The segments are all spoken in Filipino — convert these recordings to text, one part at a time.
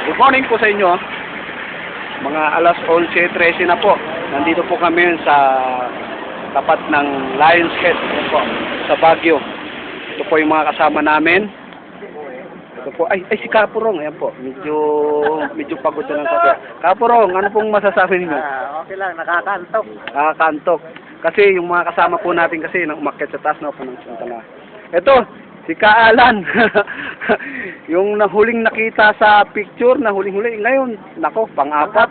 Good morning po sa inyo. Mga alas 11:13 na po. Nandito po kami sa tapat ng Lion's Head po, sa Baguio. Ito po yung mga kasama namin. Ito po, ay si Kapurong, ayan po. Medyo pagod na lang sa Kapurong, ano pong masasabi niyo? Okay lang, nakakantok. Nakakantok. Kasi yung mga kasama po natin kasi nang umakyat sa taas na po ng Santana. Ito, si Kaalan. Yung nahuling nakita sa picture, nahuling-huli. Ngayon, nako, pang-apat.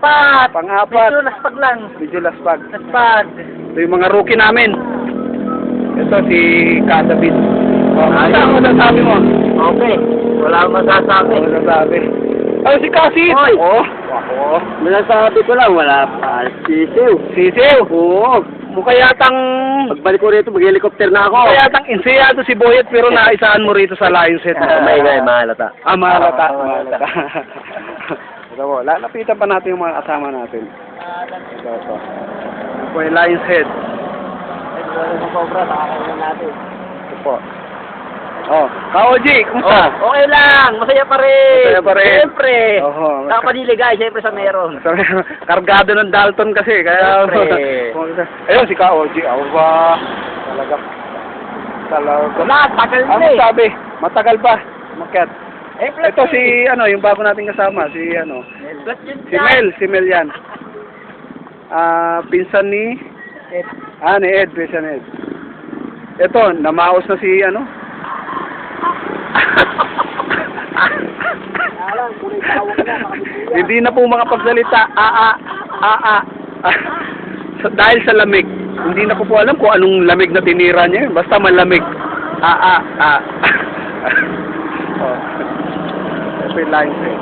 Pang-apat. Medyo laspag lang. Medyo laspag. Laspag. Ito yung mga rookie namin. Ito si Kadabit. Ano masasabi mo? Okay. Wala akong masasabi. Ano masasabi? Ay, si Kasit! Hoy! Oh, ako. Masasabi ko lang, wala pa. Sisiw. Sisiw! Oo. Mukha yatang... Pagbalik ko rito, mag-helicopter na ako. Mukha yatang insiyado si Boyet pero naisaan mo rito sa Lion's Head. May mahalata. Mahalata. Mahalata. Ito po, lalapitan pa natin yung mga kasama natin. Ito po. Ito po yung Lion's Head. Ito cobra, nakakain natin. Ito po. Oh, Kaoji, kumusta? Okay lang, masaya pa rin. Masaya pa rin. Siyempre. Oho. Nakapaniligay, siyempre sa meron. Sorry, kargado ng Dalton kasi, kaya... Siyempre. Ayun, si Kaoji. Aba, talaga. Wala, tagal Ano na eh. sabi? Matagal pa. Makyat. Plus Ito si, yung bago nating kasama, si, Plus yun si Mel yan. Pinsan ni, ni Ed, pinsan ni Ed. Ito, namaos na si, Hindi na po makapagsalita. Dahil sa lamig. Hindi na ko po alam kung anong lamig na tinira niya. Basta malamig. Oh. Ito yung Lion's Head.